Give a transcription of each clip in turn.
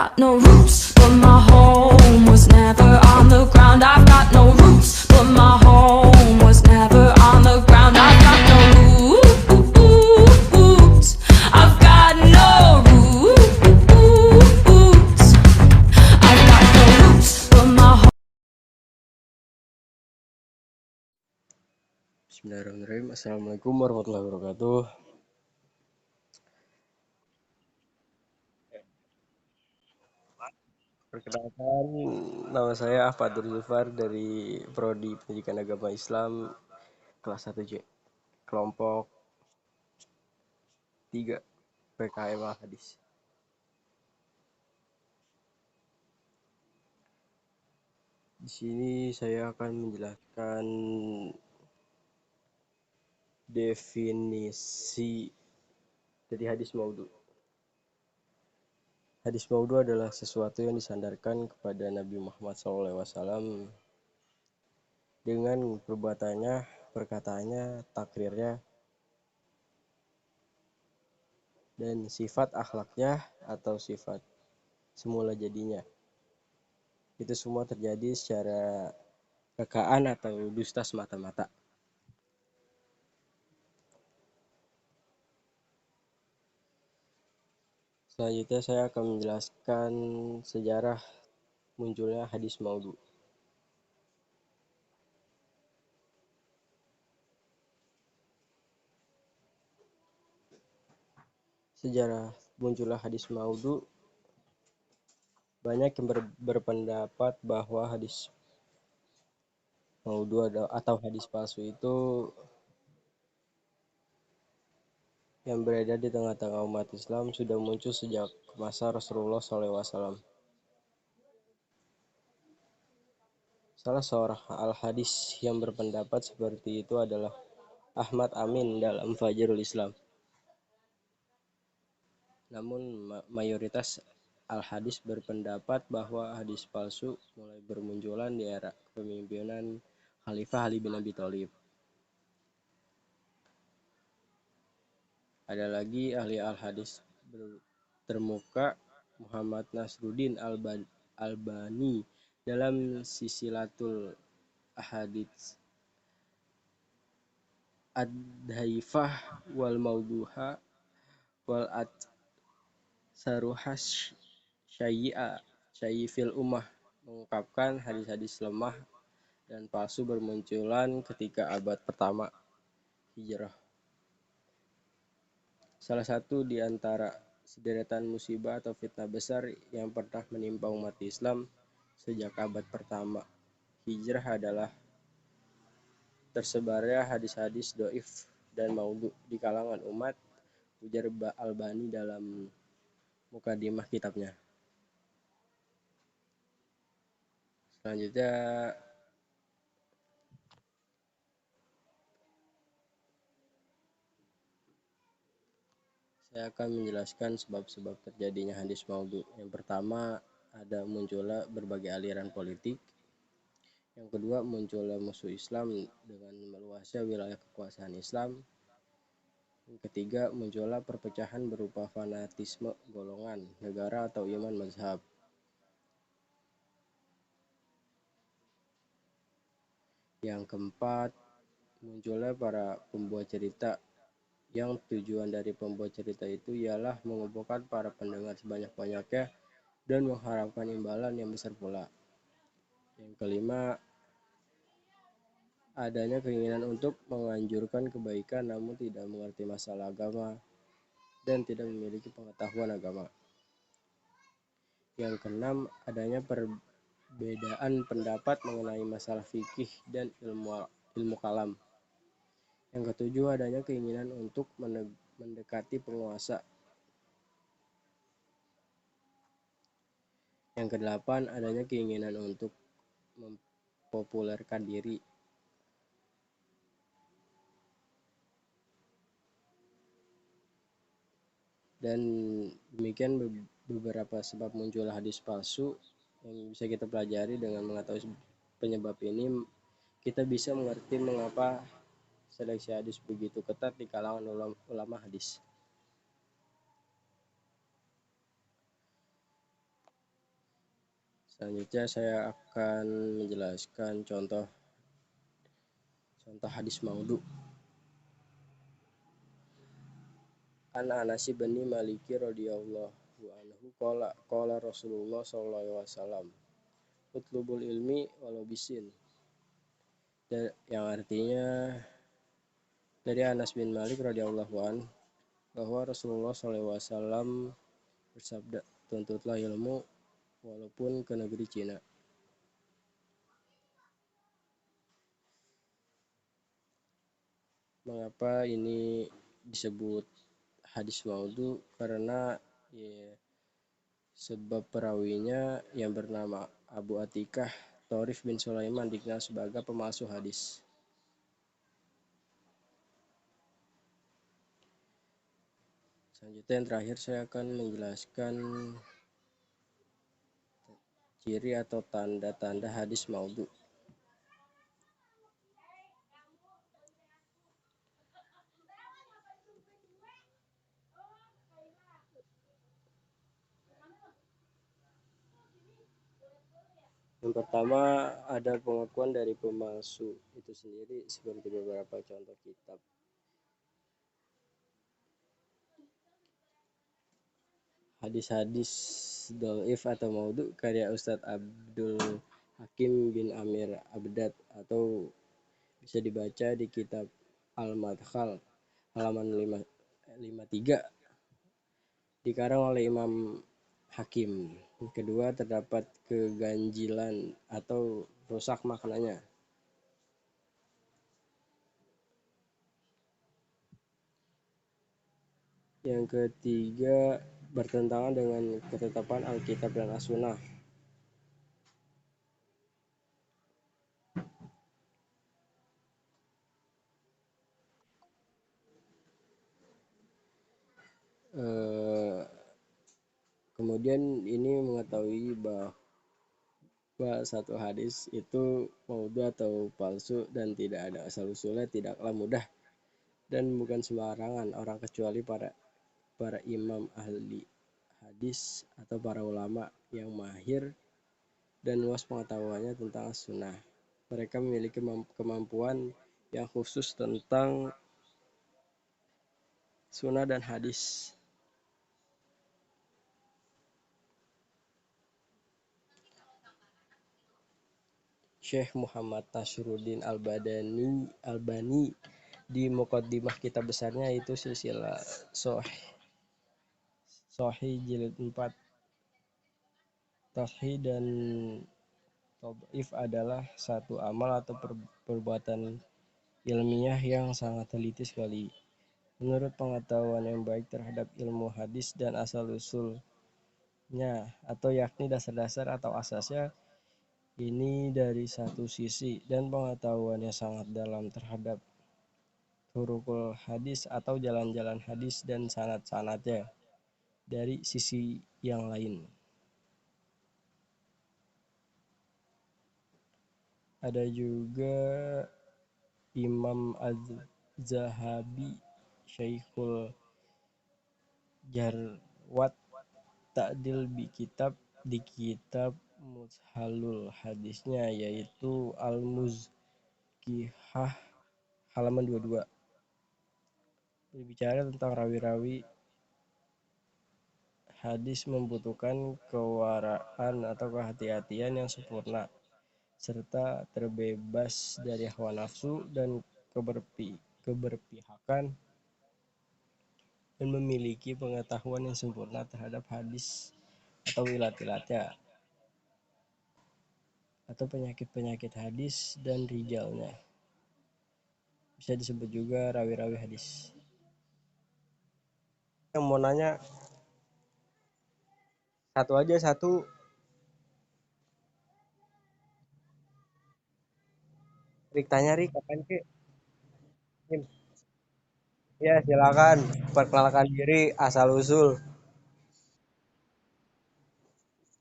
got no roots, but my home was never on the ground. I've got no roots, but my home was never on the ground. I've got no roots. I've got no roots. I've got no roots, but my home. Bismillahirrahmanirrahim. Assalamualaikum warahmatullahi wabarakatuh. Perkenalkan, nama saya Ahmad Zulfar dari Prodi Pendidikan Agama Islam kelas 1C, kelompok 3 PKM Al-Hadis. Di sini saya akan menjelaskan definisi dari hadis maudhu. Hadis maudhu adalah sesuatu yang disandarkan kepada Nabi Muhammad SAW dengan perbuatannya, perkataannya, takrirnya, dan sifat akhlaknya atau sifat semula jadinya. Itu semua terjadi secara rekaan atau dusta semata-mata. Selanjutnya saya akan menjelaskan sejarah munculnya hadis maudhu. Sejarah munculnya hadis maudhu, banyak yang berpendapat bahwa hadis maudhu atau hadis palsu itu yang beredar di tengah-tengah umat Islam sudah muncul sejak masa Rasulullah SAW. Salah seorang al-hadis yang berpendapat seperti itu adalah Ahmad Amin dalam Fajrul Islam. Namun mayoritas al-hadis berpendapat bahwa hadis palsu mulai bermunculan di era kepemimpinan Khalifah Ali bin Abi Thalib. Ada lagi ahli al-hadis termuka Muhammad Nasruddin Albani dalam Silsilatul Ahadits ad-dhaifah wal maudhuha wal saruhas syai'il ummah mengungkapkan hadis-hadis lemah dan palsu bermunculan ketika abad pertama Hijrah. Salah satu di antara sederetan musibah atau fitnah besar yang pernah menimpa umat Islam sejak abad pertama Hijrah adalah tersebarnya hadis-hadis dhaif dan maudhu di kalangan umat, ujar Albani dalam mukadimah kitabnya. Selanjutnya saya akan menjelaskan sebab-sebab terjadinya hadis maudhu. Yang pertama, ada munculnya berbagai aliran politik. Yang kedua, munculnya musuh Islam dengan meluasnya wilayah kekuasaan Islam. Yang ketiga, munculnya perpecahan berupa fanatisme golongan, negara atau iman mazhab. Yang keempat, munculnya para pembuat cerita yang tujuan dari pembuat cerita itu ialah mengumpulkan para pendengar sebanyak-banyaknya dan mengharapkan imbalan yang besar pula. Yang kelima, adanya keinginan untuk menganjurkan kebaikan namun tidak mengerti masalah agama dan tidak memiliki pengetahuan agama. Yang keenam, adanya perbedaan pendapat mengenai masalah fikih dan ilmu kalam. Yang ketujuh, adanya keinginan untuk mendekati penguasa. Yang kedelapan, adanya keinginan untuk mempopulerkan diri. Dan demikian beberapa sebab muncul hadis palsu yang bisa kita pelajari. Dengan mengetahui penyebab ini, kita bisa mengerti mengapa seleksi hadis begitu ketat di kalangan ulama hadis. Selanjutnya saya akan menjelaskan contoh hadis maudhu. An Anas bin Malik radhiyallahu anhu qala Rasulullah sallallahu alaihi wasallam utlubul ilmi walau bisin, yang artinya dari Anas bin Malik radhiyallahu anhu bahwa Rasulullah sallallahu alaihi wasallam bersabda, tuntutlah ilmu walaupun ke negeri Cina. Mengapa ini disebut hadis maudhu? Karena ya, sebab perawinya yang bernama Abu Atikah Thorif bin Sulaiman dikenal sebagai pemalsu hadis. Selanjutnya yang terakhir saya akan menjelaskan ciri atau tanda-tanda hadis maudhu. Yang pertama ada pengakuan dari pemalsu itu sendiri seperti beberapa contoh kitab. Hadis-hadis dhaif atau maudhu karya Ustadz Abdul Hakim bin Amir Abdad atau bisa dibaca di kitab Al-Madkhal halaman 53 dikarang oleh Imam Hakim. Kedua, terdapat keganjilan atau rusak maknanya. Yang ketiga, bertentangan dengan ketetapan Alkitab dan As-Sunnah. Kemudian ini mengetahui bahwa satu hadis itu maudhu atau palsu dan tidak ada asal-usulnya tidaklah mudah dan bukan sembarangan orang kecuali para imam ahli hadis atau para ulama yang mahir dan luas pengetahuannya tentang sunnah. Mereka memiliki kemampuan yang khusus tentang sunnah dan hadis. Syekh Muhammad Nasruddin Albani di muqaddimah kitab besarnya itu silsilah Sahih jilid 4. Tauhid dan Tad'if adalah satu amal atau perbuatan ilmiah yang sangat teliti sekali. Menurut pengetahuan yang baik terhadap ilmu hadis dan asal-usulnya atau yakni dasar-dasar atau asasnya, ini dari satu sisi, dan pengetahuannya sangat dalam terhadap turukul hadis atau jalan-jalan hadis dan sanad-sanadnya dari sisi yang lain. Ada juga Imam Az-Zahabi Syekhul Jarwat Ta'dil di kitab Muzhalul hadisnya yaitu Al-Muzkihah halaman 22 berbicara tentang rawi-rawi hadis membutuhkan kewaraan atau kehati-hatian yang sempurna serta terbebas dari hawa nafsu dan keberpihakan dan memiliki pengetahuan yang sempurna terhadap hadis atau ilat-ilatnya atau penyakit-penyakit hadis dan rijalnya. Bisa disebut juga rawi-rawi hadis. Yang mau nanya satu. Rik tanya Rik, kapan ke? Ya silakan perkenalkan diri asal usul.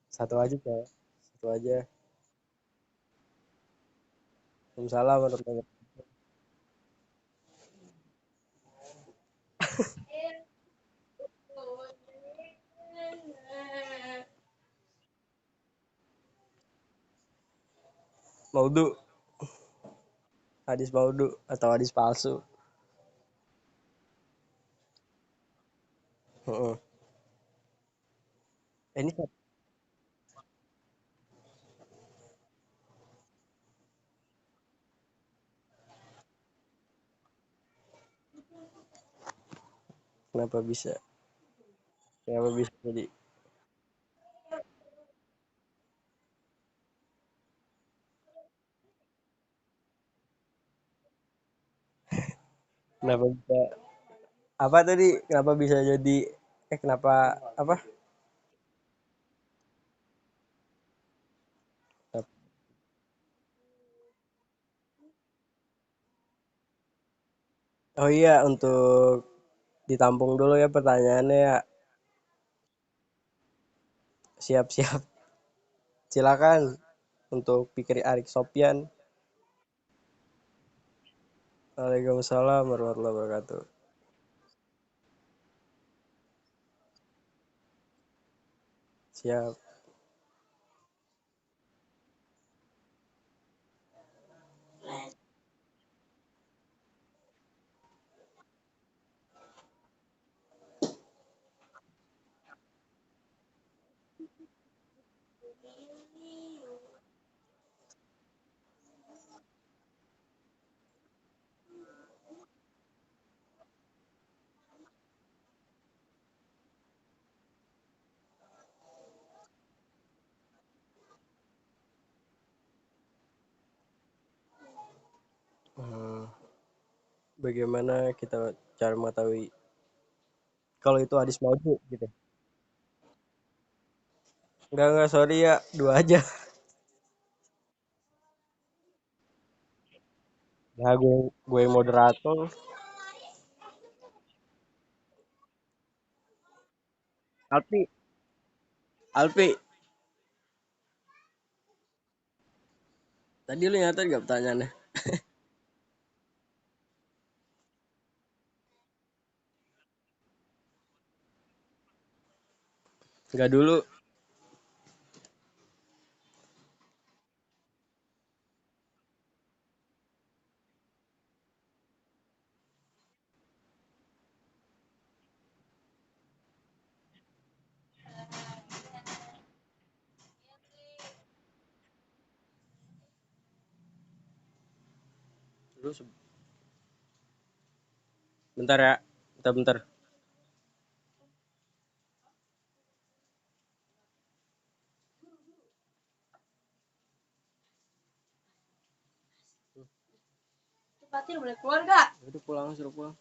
Satu aja Cak. Satu aja. Waalaikumsalam warahmatullahi wabarakatuh. Maudu, hadis maudu atau hadis palsu. Heeh. Ini kenapa bisa? Kenapa bisa jadi? Kenapa bisa? Apa tadi? Kenapa bisa jadi? Kenapa apa? Oh iya, untuk ditampung dulu ya pertanyaannya ya. Siap-siap. Silakan untuk pikir Arik Sopyan. Waalaikumsalam warahmatullahi wabarakatuh. Siap. Hmm, bagaimana kita cara mengetahui kalau itu hadis maudhu gitu? Enggak, sorry ya, dua aja. Nah, gue moderator. Alpi, Alpi, tadi lu nyatet gak pertanyaannya? Enggak dulu. Dulu bentar ya. Bentar. Fatir boleh keluar gak? Udah pulang, suruh pulang.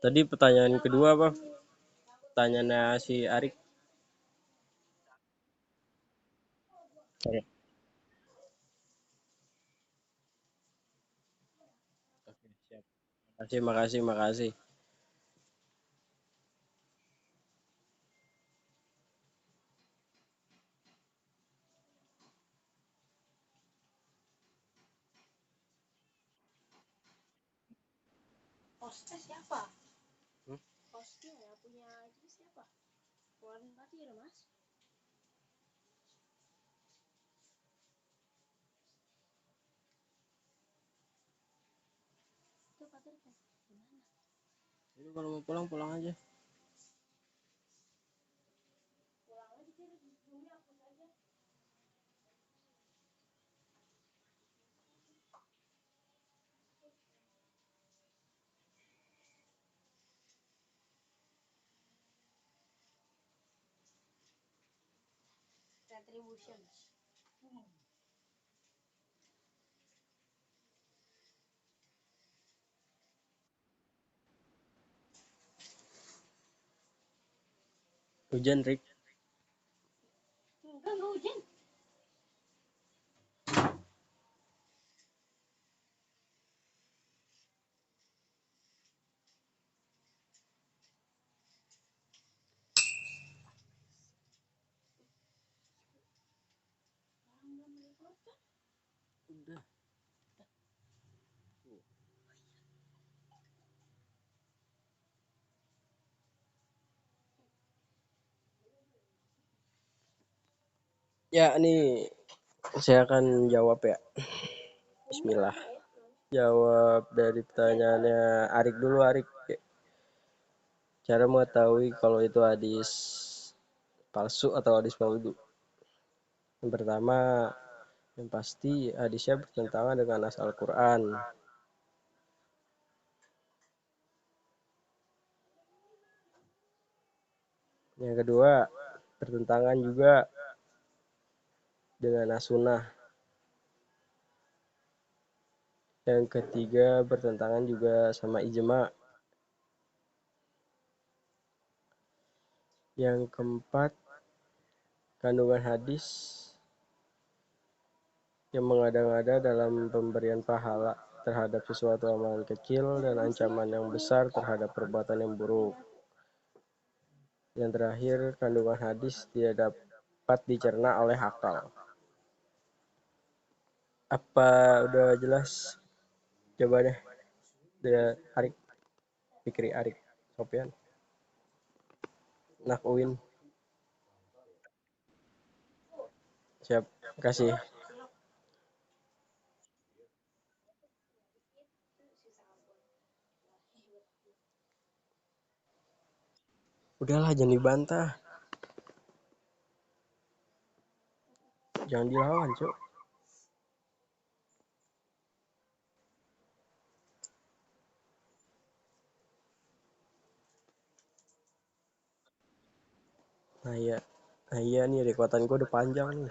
Tadi pertanyaan kedua apa? Pertanyaannya si Arik. Oke, siap. Makasih. Hmm? Jadi kalau mau pulang pulang aja. Hujan, Rik. Udah. Ya, ini saya akan jawab ya. Bismillah. Jawab dari pertanyaannya Arik dulu, Arik. Cara mengetahui kalau itu hadis palsu atau hadis maudhu. Yang pertama, yang pasti hadisnya bertentangan dengan nas Al-Quran. Yang kedua, bertentangan juga dengan nas sunnah. Yang ketiga, bertentangan juga sama ijma. Yang keempat, kandungan hadis yang mengada-ngada dalam pemberian pahala terhadap sesuatu amalan kecil dan ancaman yang besar terhadap perbuatan yang buruk. Yang terakhir, kandungan hadis tidak dapat dicerna oleh akal. Apa udah jelas jawabannya? Udah Arik, Fikri Arik, Sopian, Nakwin. Siap, kasih. Udahlah, jangan dibantah. Jangan dilawan, Cuk. Nah iya, nah iya nih, rekuatan gue udah panjang nih.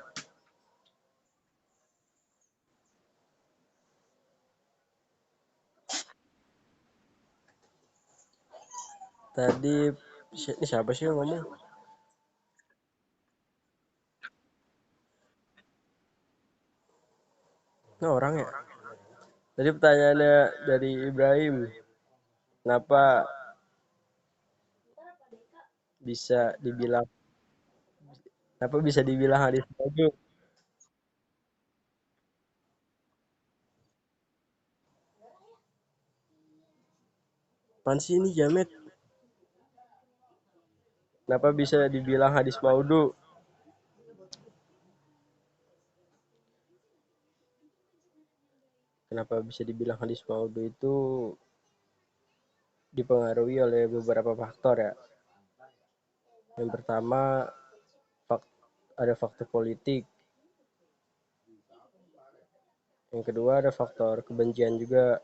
Tadi ini siapa sih yang ngomong? Nah orang ya. Tadi pertanyaannya dari Ibrahim, kenapa bisa dibilang hadis maudhu? Apaan sih ini Jamet? Kenapa bisa dibilang hadis maudhu? Kenapa bisa dibilang hadis maudhu itu dipengaruhi oleh beberapa faktor ya. Yang pertama, ada faktor politik. Yang kedua, ada faktor kebencian juga.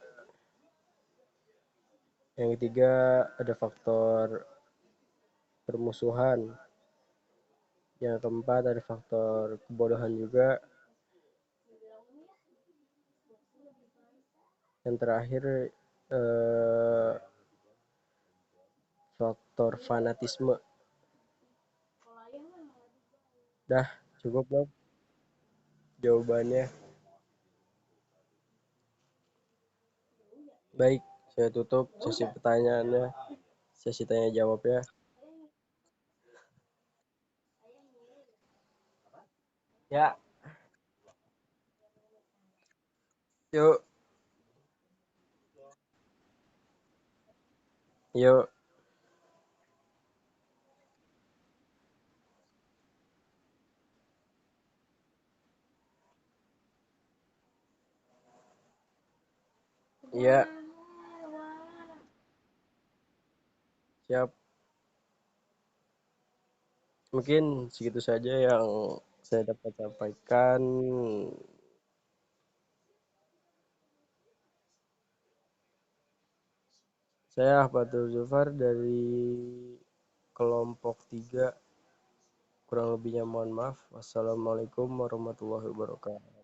Yang ketiga, ada faktor permusuhan. Yang keempat, ada faktor kebodohan juga. Yang terakhir, faktor fanatisme. Dah, cukup dong jawabannya. Baik, saya tutup sesi pertanyaannya, sesi tanya jawab ya. Ya, yuk, yuk. Ya, siap. Mungkin segitu saja yang saya dapat sampaikan. Saya Ahmadul Zufar dari kelompok 3. Kurang lebihnya mohon maaf. Wassalamualaikum warahmatullahi wabarakatuh.